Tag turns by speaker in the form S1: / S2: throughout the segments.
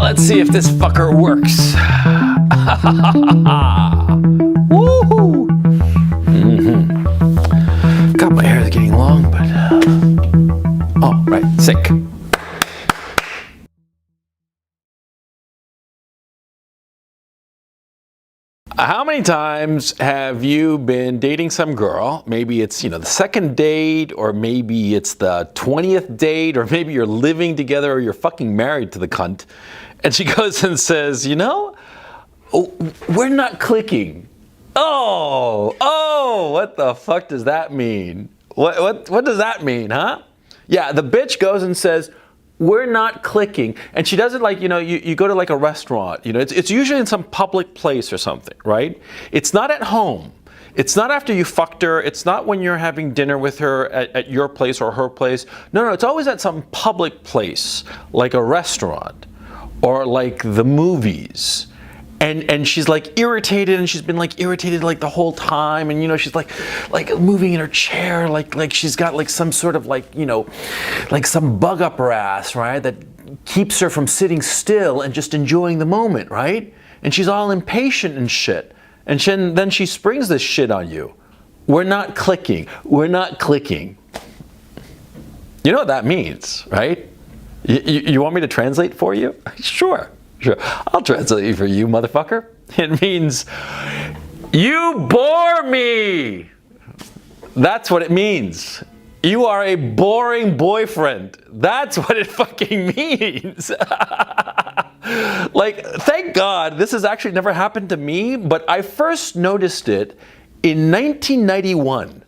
S1: Let's see if this fucker works. Woohoo! God, my hair is getting long, but oh, right, sync. How many times have you been dating some girl? Maybe it's, the second date, or maybe it's the 20th date, or maybe you're living together, or you're fucking married to the cunt. And she goes and says, we're not clicking. Oh, what the fuck does that mean? What does that mean, huh? Yeah, the bitch goes and says, we're not clicking. And she does it like, you go to like a restaurant, it's usually in some public place or something, right? It's not at home. It's not after you fucked her. It's not when you're having dinner with her at your place or her place. No, it's always at some public place, like a restaurant or like the movies. And she's like irritated, and she's been like irritated like the whole time, and she's like moving in her chair like she's got like some sort of like some bug up her ass, right, that keeps her from sitting still and just enjoying the moment, right? And she's all impatient and shit, and then she springs this shit on you. We're not clicking. We're not clicking. You know what that means, right? You want me to translate for you? Sure, I'll translate it for you, motherfucker. It means, you bore me. That's what it means. You are a boring boyfriend. That's what it fucking means. Like, thank God this has actually never happened to me, but I first noticed it in 1991.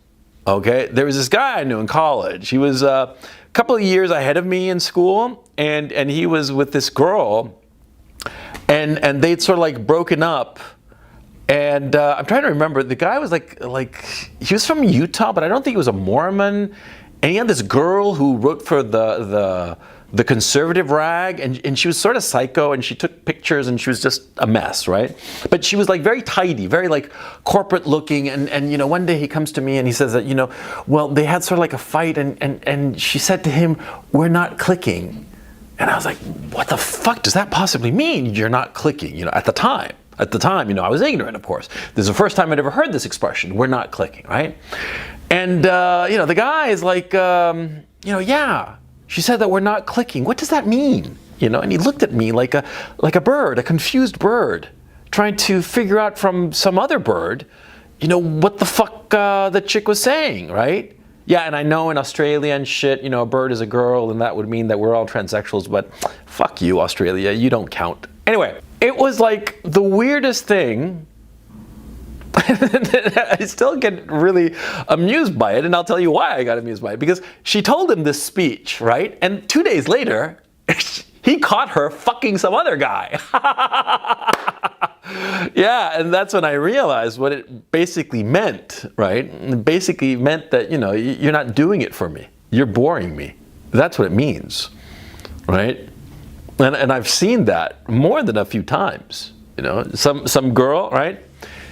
S1: Okay, there was this guy I knew in college. He was a couple of years ahead of me in school, and he was with this girl. And they'd sort of like broken up, and I'm trying to remember. The guy was like he was from Utah, but I don't think he was a Mormon. And he had this girl who wrote for the conservative rag, and she was sort of psycho, and she took pictures, and she was just a mess, right? But she was like very tidy, very like corporate looking, and one day he comes to me and he says that well, they had sort of like a fight, and she said to him, we're not clicking. And I was like, what the fuck does that possibly mean? You're not clicking, at the time. At the time, I was ignorant, of course. This is the first time I'd ever heard this expression, we're not clicking, right? And, the guy is like, yeah, she said that we're not clicking. What does that mean? And he looked at me like a bird, a confused bird, trying to figure out from some other bird, what the fuck the chick was saying, right? Yeah, and I know in Australia and shit, a bird is a girl, and that would mean that we're all transsexuals, but fuck you, Australia, you don't count. Anyway, it was like the weirdest thing. I still get really amused by it, and I'll tell you why I got amused by it. Because she told him this speech, right? And 2 days later, he caught her fucking some other guy. Yeah, and that's when I realized what it basically meant, right? It basically meant that, you're not doing it for me. You're boring me. That's what it means, right? And I've seen that more than a few times, Some girl, right?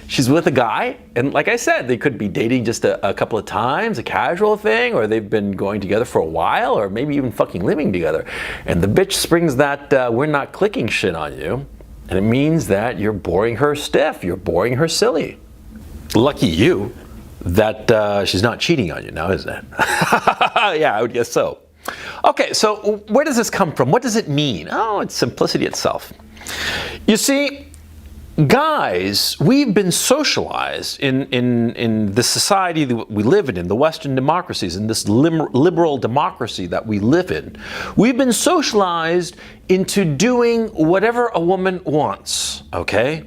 S1: She's with a guy, and like I said, they could be dating just a couple of times, a casual thing, or they've been going together for a while, or maybe even fucking living together. And the bitch springs that we're not clicking shit on you. And it means that you're boring her stiff, you're boring her silly. Lucky you that she's not cheating on you now, isn't it? Yeah, I would guess so. Okay, so where does this come from? What does it mean? Oh, it's simplicity itself. You see, guys, we've been socialized in the society that we live in the Western democracies, in this liberal democracy that we live in. We've been socialized into doing whatever a woman wants, okay?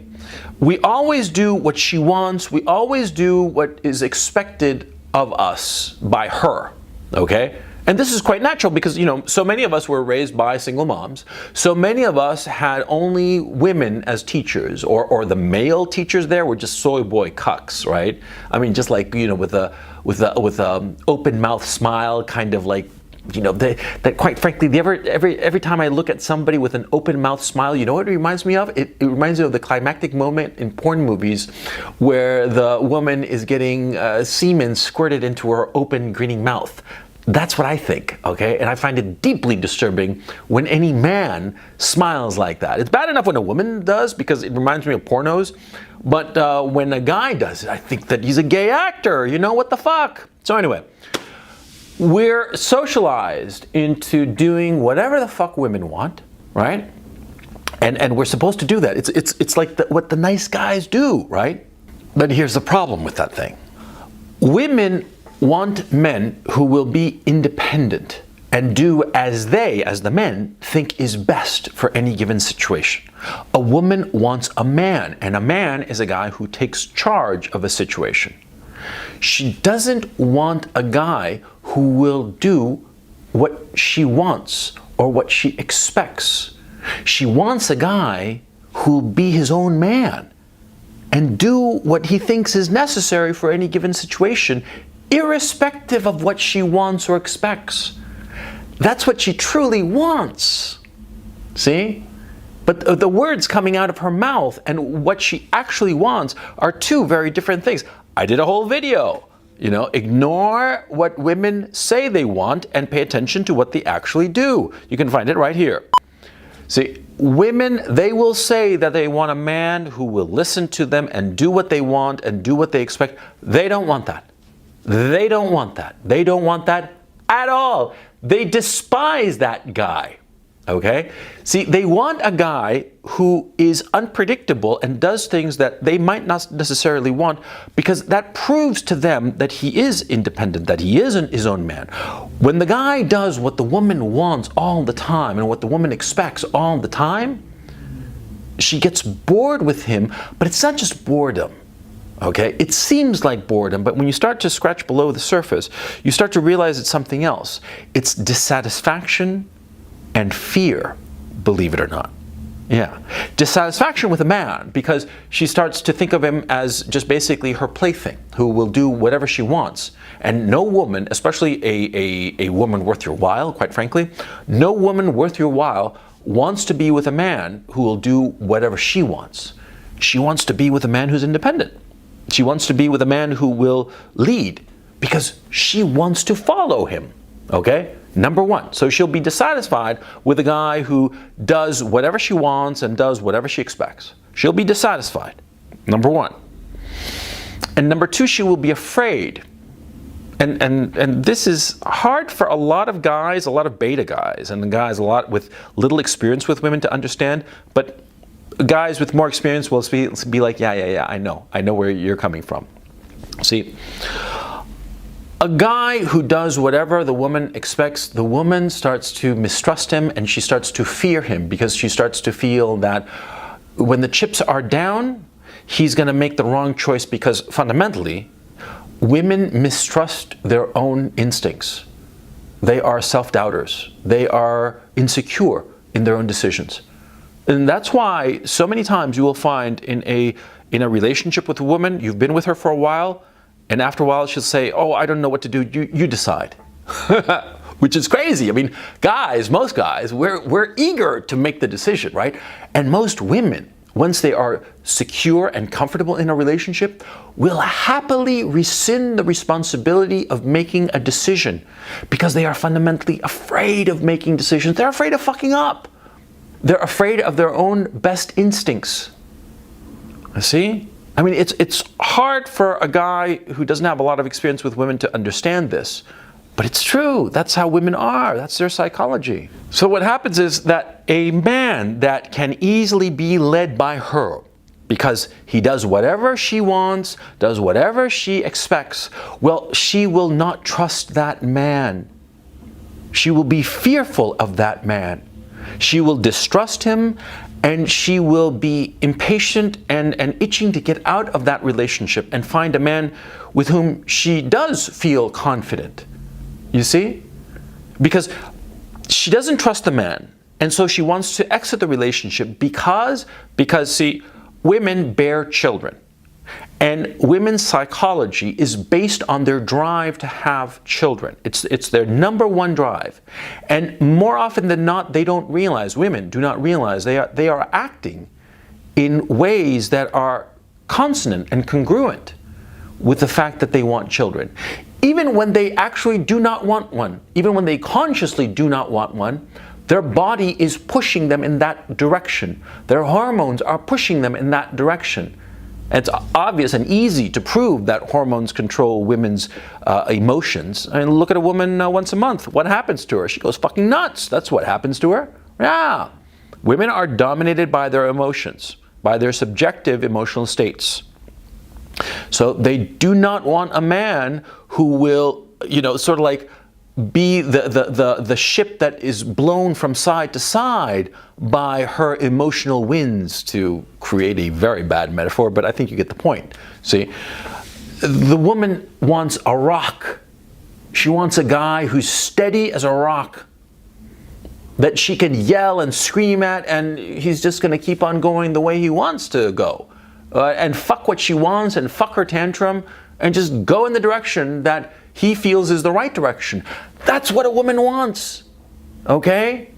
S1: We always do what she wants. We always do what is expected of us by her, okay? And this is quite natural because, so many of us were raised by single moms. So many of us had only women as teachers, or the male teachers there were just soy boy cucks, right? I mean, just like, with a open mouth smile, kind of like, that quite frankly, every time I look at somebody with an open mouth smile, you know what it reminds me of? It reminds me of the climactic moment in porn movies where the woman is getting semen squirted into her open grinning mouth. That's what I think, okay? And I find it deeply disturbing when any man smiles like that. It's bad enough when a woman does, because it reminds me of pornos. But when a guy does it, I think that he's a gay actor. You know, what the fuck? So anyway, we're socialized into doing whatever the fuck women want, right? And we're supposed to do that. It's like what the nice guys do, right? But here's the problem with that thing. Women want men who will be independent and do as the men, think is best for any given situation. A woman wants a man, and a man is a guy who takes charge of a situation. She doesn't want a guy who will do what she wants or what she expects. She wants a guy who'll be his own man and do what he thinks is necessary for any given situation, irrespective of what she wants or expects. That's what she truly wants. See? But the words coming out of her mouth and what she actually wants are two very different things. I did a whole video, ignore what women say they want and pay attention to what they actually do. You can find it right here. See, women, they will say that they want a man who will listen to them and do what they want and do what they expect. They don't want that. They don't want that. They don't want that at all. They despise that guy. Okay? See, they want a guy who is unpredictable and does things that they might not necessarily want, because that proves to them that he is independent, that he isn't his own man. When the guy does what the woman wants all the time and what the woman expects all the time, she gets bored with him, but it's not just boredom. Okay? It seems like boredom, but when you start to scratch below the surface, you start to realize it's something else. It's dissatisfaction and fear, believe it or not. Yeah. Dissatisfaction with a man because she starts to think of him as just basically her plaything who will do whatever she wants. And no woman, especially a woman worth your while, quite frankly, no woman worth your while wants to be with a man who will do whatever she wants. She wants to be with a man who's independent. She wants to be with a man who will lead because she wants to follow him. Okay? Number one. So she'll be dissatisfied with a guy who does whatever she wants and does whatever she expects. She'll be dissatisfied. Number one. And number two, she will be afraid. And this is hard for a lot of guys, a lot of beta guys, and guys a lot with little experience with women to understand. But guys with more experience will be like, yeah, I know where you're coming from. See, a guy who does whatever the woman expects, the woman starts to mistrust him and she starts to fear him because she starts to feel that when the chips are down, he's going to make the wrong choice because fundamentally, women mistrust their own instincts. They are self-doubters. They are insecure in their own decisions. And that's why so many times you will find in a relationship with a woman, you've been with her for a while, and after a while she'll say, oh, I don't know what to do, you decide. Which is crazy. I mean, most guys, we're eager to make the decision, right? And most women, once they are secure and comfortable in a relationship, will happily rescind the responsibility of making a decision because they are fundamentally afraid of making decisions. They're afraid of fucking up. They're afraid of their own best instincts. See? I mean, it's hard for a guy who doesn't have a lot of experience with women to understand this. But it's true. That's how women are. That's their psychology. So what happens is that a man that can easily be led by her because he does whatever she wants, does whatever she expects, well, she will not trust that man. She will be fearful of that man. She will distrust him, and she will be impatient and itching to get out of that relationship and find a man with whom she does feel confident. You see? Because she doesn't trust the man, and so she wants to exit the relationship because see, women bear children. And women's psychology is based on their drive to have children. It's their number one drive. And more often than not, they don't realize, women do not realize, they are acting in ways that are consonant and congruent with the fact that they want children. even when they actually do not want one, even when they consciously do not want one, their body is pushing them in that direction. Their hormones are pushing them in that direction. And it's obvious and easy to prove that hormones control women's emotions. I mean, look at a woman once a month. What happens to her? She goes fucking nuts. That's what happens to her. Yeah. Women are dominated by their emotions, by their subjective emotional states. So they do not want a man who will, sort of like be the ship that is blown from side to side by her emotional winds, to create a very bad metaphor, but I think you get the point. See, the woman wants a rock. She wants a guy who's steady as a rock, that she can yell and scream at, and he's just going to keep on going the way he wants to go. And fuck what she wants and fuck her tantrum and just go in the direction that he feels is the right direction. That's what a woman wants. Okay?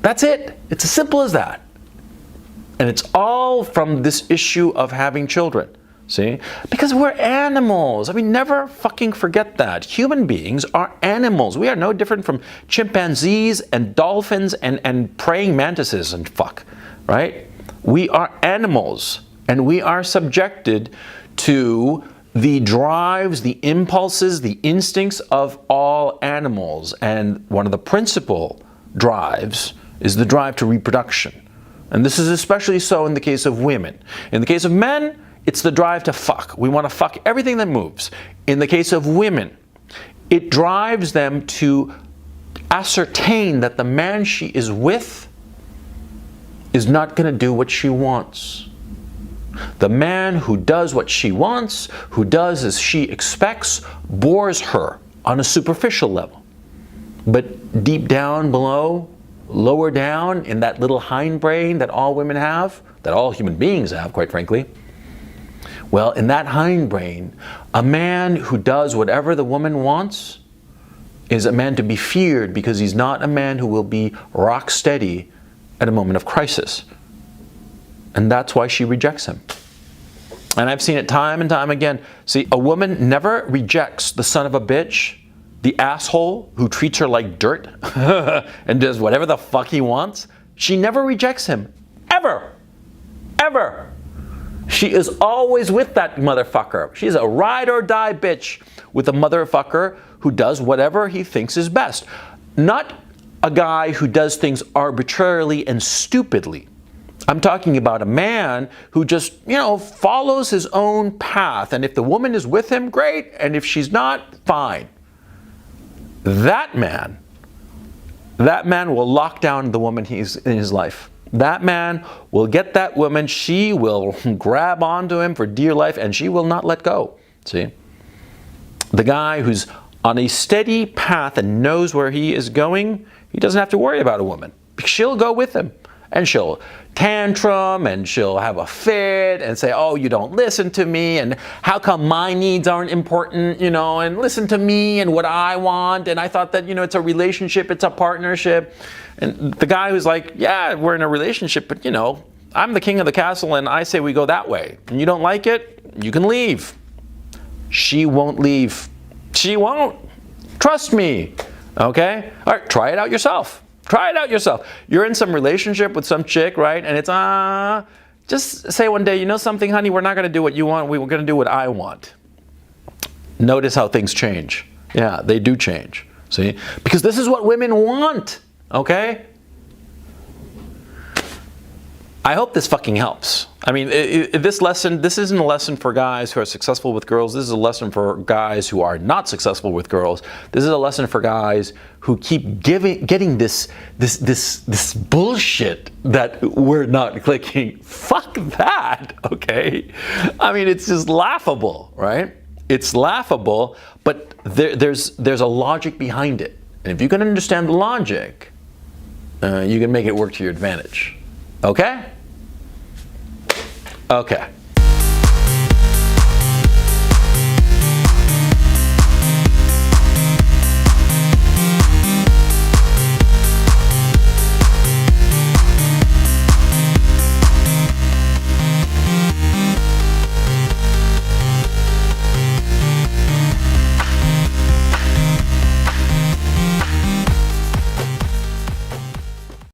S1: That's it. It's as simple as that. And it's all from this issue of having children. See? Because we're animals. I mean, never fucking forget that. Human beings are animals. We are no different from chimpanzees and dolphins and praying mantises and fuck. Right? We are animals. And we are subjected to the drives, the impulses, the instincts of all animals. And one of the principal drives is the drive to reproduction. And this is especially so in the case of women. In the case of men, it's the drive to fuck. We want to fuck everything that moves. In the case of women, it drives them to ascertain that the man she is with is not going to do what she wants. The man who does what she wants, who does as she expects, bores her on a superficial level. But deep down below, lower down in that little hindbrain that all women have, that all human beings have, quite frankly, well, in that hindbrain, a man who does whatever the woman wants is a man to be feared, because he's not a man who will be rock steady at a moment of crisis. And that's why she rejects him. And I've seen it time and time again. See, a woman never rejects the son of a bitch, the asshole who treats her like dirt and does whatever the fuck he wants. She never rejects him. Ever. Ever. She is always with that motherfucker. She's a ride or die bitch with a motherfucker who does whatever he thinks is best. Not a guy who does things arbitrarily and stupidly. I'm talking about a man who just, follows his own path. And if the woman is with him, great. And if she's not, fine. That man will lock down the woman he's in his life. That man will get that woman. She will grab onto him for dear life, and she will not let go. See? The guy who's on a steady path and knows where he is going, he doesn't have to worry about a woman. She'll go with him. And she'll tantrum, and she'll have a fit and say, oh, you don't listen to me, and how come my needs aren't important, and listen to me and what I want, and I thought that, it's a relationship, it's a partnership. And the guy who's like, yeah, we're in a relationship, but I'm the king of the castle and I say we go that way. And you don't like it, you can leave. She won't leave. She won't. Trust me. Okay? All right, try it out yourself. Try it out yourself. You're in some relationship with some chick, right? And it's, just say one day, you know something, honey, we're not going to do what you want. We're going to do what I want. Notice how things change. Yeah, they do change. See? Because this is what women want. Okay? I hope this fucking helps. I mean, this isn't a lesson for guys who are successful with girls. This is a lesson for guys who are not successful with girls. This is a lesson for guys who keep getting this bullshit that we're not clicking. Fuck that, okay? I mean, it's just laughable, right? It's laughable, but there's a logic behind it. And if you can understand the logic, you can make it work to your advantage. Okay? Okay.